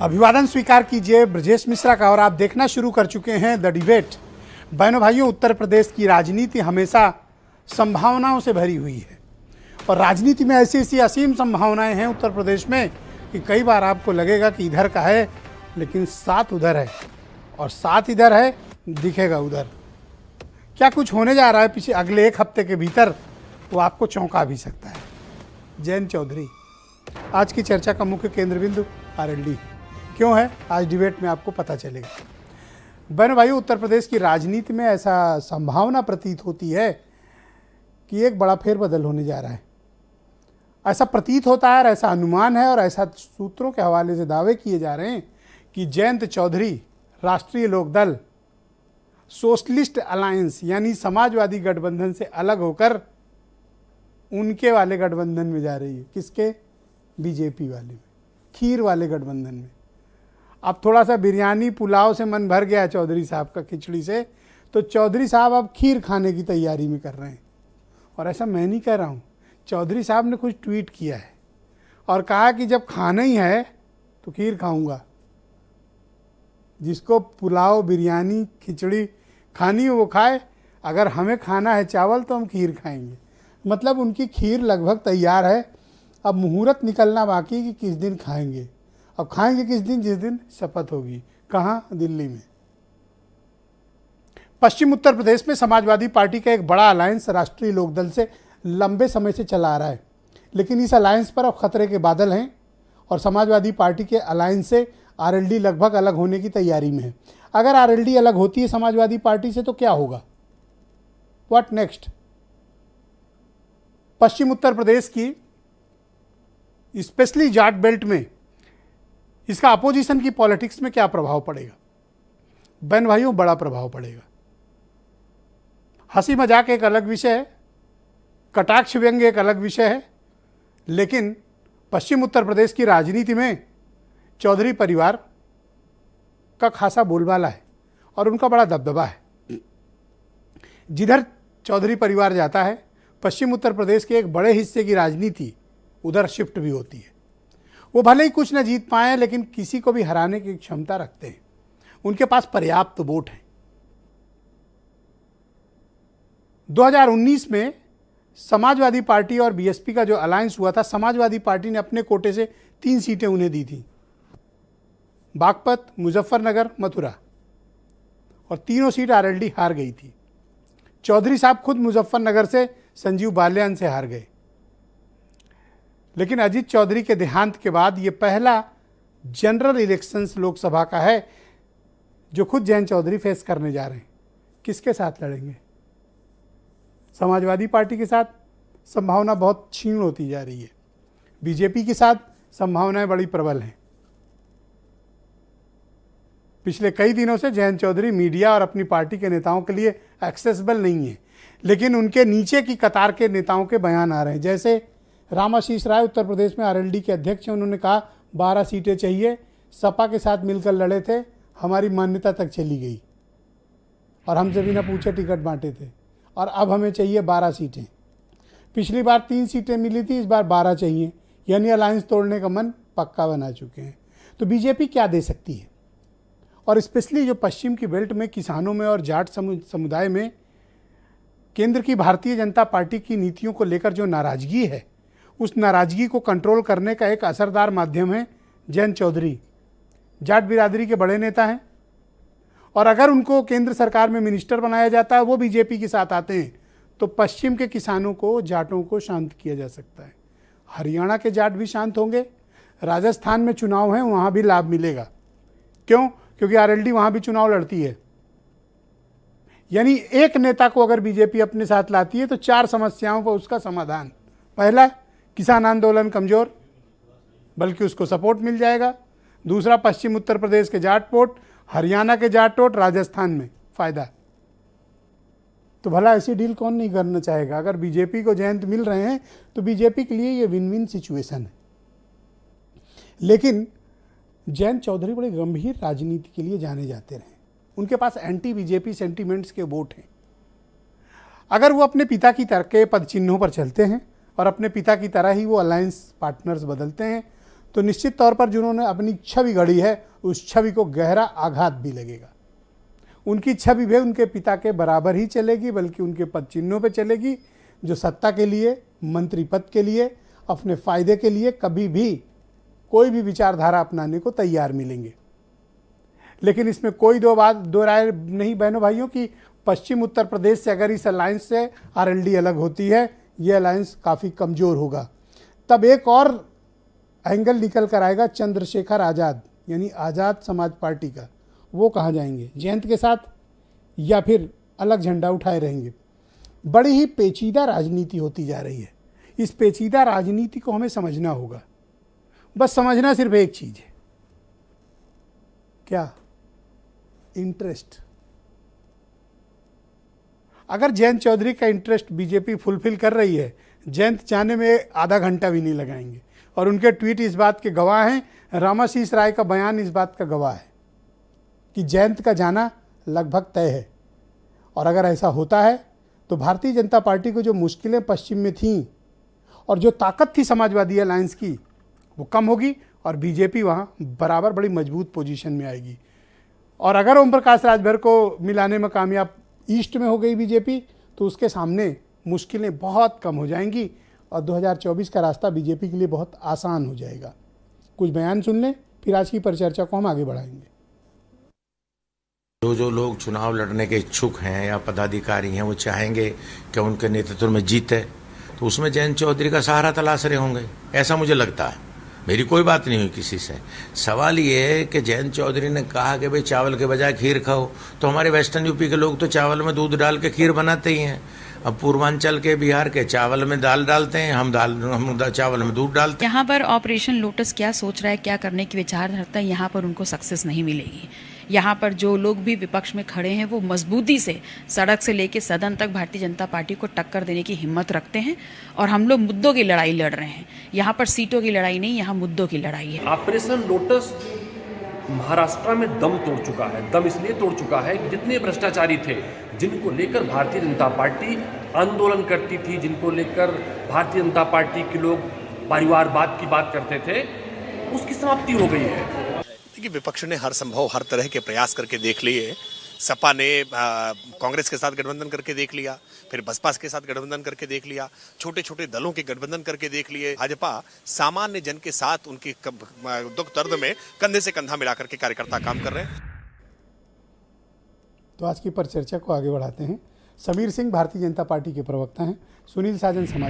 अभिवादन स्वीकार कीजिए ब्रजेश मिश्रा का। और आप देखना शुरू कर चुके हैं द डिबेट। बहनों भाइयों, उत्तर प्रदेश की राजनीति हमेशा संभावनाओं से भरी हुई है और राजनीति में ऐसी ऐसी असीम संभावनाएं हैं उत्तर प्रदेश में कि कई बार आपको लगेगा कि इधर का है लेकिन साथ उधर है और साथ इधर है दिखेगा उधर। क्या कुछ होने जा रहा है पीछे अगले एक हफ्ते के भीतर, वो आपको चौंका भी सकता है। जयंत चौधरी आज की चर्चा का मुख्य केंद्र बिंदु आरएलडी क्यों है, आज डिबेट में आपको पता चलेगा। बहनों भाइयों, उत्तर प्रदेश की राजनीति में ऐसा संभावना प्रतीत होती है कि एक बड़ा फेरबदल होने जा रहा है। ऐसा प्रतीत होता है और ऐसा अनुमान है और ऐसा सूत्रों के हवाले से दावे किए जा रहे हैं कि जयंत चौधरी राष्ट्रीय लोकदल सोशलिस्ट अलायंस यानी समाजवादी गठबंधन से अलग होकर उनके वाले गठबंधन में जा रही है। किसके? बीजेपी वाले में, खीर वाले गठबंधन में। अब थोड़ा सा बिरयानी पुलाव से मन भर गया चौधरी साहब का, खिचड़ी से, तो चौधरी साहब अब खीर खाने की तैयारी में कर रहे हैं। और ऐसा मैं नहीं कह रहा हूँ, चौधरी साहब ने कुछ ट्वीट किया है और कहा कि जब खाना ही है तो खीर खाऊंगा। जिसको पुलाव बिरयानी खिचड़ी खानी हो वो खाए, अगर हमें खाना है चावल तो हम खीर खाएंगे। मतलब उनकी खीर लगभग तैयार है, अब मुहूर्त निकलना बाकी कि किस दिन खाएंगे। अब खाएंगे किस दिन? जिस दिन शपथ होगी। कहाँ? दिल्ली में। पश्चिम उत्तर प्रदेश में समाजवादी पार्टी का एक बड़ा अलायंस राष्ट्रीय लोकदल से लंबे समय से चला आ रहा है, लेकिन इस अलायंस पर अब खतरे के बादल हैं और समाजवादी पार्टी के अलायंस से आरएलडी लगभग अलग होने की तैयारी में है। अगर आरएलडी अलग होती है समाजवादी पार्टी से तो क्या होगा? What next? पश्चिम उत्तर प्रदेश की स्पेशली जाट बेल्ट में इसका अपोजिशन की पॉलिटिक्स में क्या प्रभाव पड़ेगा? बहन भाइयों, बड़ा प्रभाव पड़ेगा। हंसी मजाक एक अलग विषय है, कटाक्ष व्यंग्य एक अलग विषय है, लेकिन पश्चिम उत्तर प्रदेश की राजनीति में चौधरी परिवार का खासा बोलबाला है और उनका बड़ा दबदबा है। जिधर चौधरी परिवार जाता है, पश्चिम उत्तर प्रदेश के एक बड़े हिस्से की राजनीति उधर शिफ्ट भी होती है। वो भले ही कुछ न जीत पाए लेकिन किसी को भी हराने की क्षमता रखते हैं। उनके पास पर्याप्त वोट हैं। 2019 में समाजवादी पार्टी और बीएसपी का जो अलायंस हुआ था, समाजवादी पार्टी ने अपने कोटे से 3 सीटें उन्हें दी थी, बागपत, मुजफ्फरनगर, मथुरा, और तीनों सीट आरएलडी हार गई थी। चौधरी साहब खुद मुजफ्फरनगर से संजीव बालियान से हार गए। लेकिन अजीत चौधरी के देहांत के बाद ये पहला जनरल इलेक्शंस लोकसभा का है जो खुद जयंत चौधरी फेस करने जा रहे हैं। किसके साथ लड़ेंगे? समाजवादी पार्टी के साथ संभावना बहुत क्षीण होती जा रही है। बीजेपी के साथ संभावनाएं बड़ी प्रबल हैं। पिछले कई दिनों से जयंत चौधरी मीडिया और अपनी पार्टी के नेताओं के लिए एक्सेसिबल नहीं है, लेकिन उनके नीचे की कतार के नेताओं के बयान आ रहे हैं। जैसे रामाशीष राय उत्तर प्रदेश में आरएलडी के अध्यक्ष हैं, उन्होंने कहा 12 सीटें चाहिए, सपा के साथ मिलकर लड़े थे, हमारी मान्यता तक चली गई और हमसे बिना पूछे टिकट बांटे थे और अब हमें चाहिए 12 सीटें। पिछली बार 3 सीटें मिली थी, इस बार 12 चाहिए, यानी अलायंस तोड़ने का मन पक्का बना चुके हैं। तो बीजेपी क्या दे सकती है? और स्पेशली जो पश्चिम की बेल्ट में किसानों में और जाट समुदाय में केंद्र की भारतीय जनता पार्टी की नीतियों को लेकर जो नाराजगी है, उस नाराजगी को कंट्रोल करने का एक असरदार माध्यम है जयंत चौधरी। जाट बिरादरी के बड़े नेता हैं और अगर उनको केंद्र सरकार में मिनिस्टर बनाया जाता है, वो बीजेपी के साथ आते हैं, तो पश्चिम के किसानों को, जाटों को शांत किया जा सकता है। हरियाणा के जाट भी शांत होंगे। राजस्थान में चुनाव है, वहाँ भी लाभ मिलेगा। क्यों? क्योंकि आरएलडी वहाँ भी चुनाव लड़ती है। यानी एक नेता को अगर बीजेपी अपने साथ लाती है तो 4 समस्याओं पर उसका समाधान। पहला, किसान आंदोलन कमजोर, बल्कि उसको सपोर्ट मिल जाएगा। दूसरा, पश्चिम उत्तर प्रदेश के जाट वोट, हरियाणा के जाट वोट, राजस्थान में फायदा। तो भला ऐसी डील कौन नहीं करना चाहेगा? अगर बीजेपी को जयंत मिल रहे हैं तो बीजेपी के लिए ये विन विन सिचुएशन है। लेकिन जयंत चौधरी बड़े गंभीर राजनीति के लिए जाने जाते रहे। उनके पास एंटी बीजेपी सेंटीमेंट्स के वोट हैं। अगर वो अपने पिता की तरह के पद चिन्हों पर चलते हैं और अपने पिता की तरह ही वो अलायंस पार्टनर्स बदलते हैं तो निश्चित तौर पर जिन्होंने अपनी छवि गढ़ी है उस छवि को गहरा आघात भी लगेगा। उनकी छवि भी उनके पिता के बराबर ही चलेगी, बल्कि उनके पद चिन्हों पे चलेगी, जो सत्ता के लिए, मंत्री पद के लिए, अपने फायदे के लिए कभी भी कोई भी विचारधारा अपनाने को तैयार मिलेंगे। लेकिन इसमें कोई दो राय नहीं बहनों भाइयों कि पश्चिम उत्तर प्रदेश से अगर इस अलायंस से आरएलडी अलग होती है, ये अलायंस काफ़ी कमज़ोर होगा। तब एक और एंगल निकल कर आएगा चंद्रशेखर आज़ाद यानी आज़ाद समाज पार्टी का। वो कहाँ जाएंगे, जयंत के साथ या फिर अलग झंडा उठाए रहेंगे? बड़ी ही पेचीदा राजनीति होती जा रही है। इस पेचीदा राजनीति को हमें समझना होगा। बस समझना सिर्फ एक चीज़ है, क्या? इंटरेस्ट। अगर जयंत चौधरी का इंटरेस्ट बीजेपी फुलफिल कर रही है, जयंत जाने में आधा घंटा भी नहीं लगाएंगे। और उनके ट्वीट इस बात के गवाह हैं, रामाशीष राय का बयान इस बात का गवाह है कि जयंत का जाना लगभग तय है। और अगर ऐसा होता है तो भारतीय जनता पार्टी को जो मुश्किलें पश्चिम में थीं और जो ताकत थी समाजवादी अलायंस की, वो कम होगी और बीजेपी वहाँ बराबर बड़ी मजबूत पोजीशन में आएगी। और अगर ओम प्रकाश राजभर को मिलाने में कामयाब ईस्ट में हो गई बीजेपी, तो उसके सामने मुश्किलें बहुत कम हो जाएंगी और 2024 का रास्ता बीजेपी के लिए बहुत आसान हो जाएगा। कुछ बयान सुन लें, फिर आज की परिचर्चा को हम आगे बढ़ाएंगे। जो लोग चुनाव लड़ने के इच्छुक हैं या पदाधिकारी हैं, वो चाहेंगे कि उनके नेतृत्व में जीते, तो उसमें जयंत चौधरी का सहारा तलाश रहे होंगे, ऐसा मुझे लगता है। मेरी कोई बात नहीं हुई किसी से। सवाल ये है कि जयंत चौधरी ने कहा कि भाई चावल के बजाय खीर खाओ, तो हमारे वेस्टर्न यूपी के लोग तो चावल में दूध डाल के खीर बनाते ही हैं। अब पूर्वांचल के, बिहार के चावल में दाल डालते हैं, हम चावल में दूध डालते हैं। यहाँ पर ऑपरेशन लोटस क्या सोच रहा है, क्या करने की विचार रखता है, यहाँ पर उनको सक्सेस नहीं मिलेगी। यहाँ पर जो लोग भी विपक्ष में खड़े हैं वो मजबूती से सड़क से लेकर सदन तक भारतीय जनता पार्टी को टक्कर देने की हिम्मत रखते हैं। और हम लोग मुद्दों की लड़ाई लड़ रहे हैं, यहाँ पर सीटों की लड़ाई नहीं, यहाँ मुद्दों की लड़ाई है। ऑपरेशन लोटस महाराष्ट्र में दम तोड़ चुका है। दम इसलिए तोड़ चुका है कि जितने भ्रष्टाचारी थे, जिनको लेकर भारतीय जनता पार्टी आंदोलन करती थी, जिनको लेकर भारतीय जनता पार्टी के लोग परिवारवाद की बात करते थे, उसकी समाप्ति हो गई है। देखिए, विपक्ष ने हर संभव हर तरह के प्रयास करके देख लिए। सपा ने कांग्रेस के साथ गठबंधन करके देख लिया, फिर बसपा के साथ गठबंधन करके देख लिया, छोटे छोटे दलों के गठबंधन करके देख लिए। भाजपा सामान्य जन के साथ उनके दुख दर्द में कंधे से कंधा मिलाकर के कार्यकर्ता काम कर रहे हैं। तो आज की परिचर्चा को आगे बढ़ाते हैं। समीर सिंह भारतीय जनता पार्टी के प्रवक्ता हैं, सुनील साजन समाज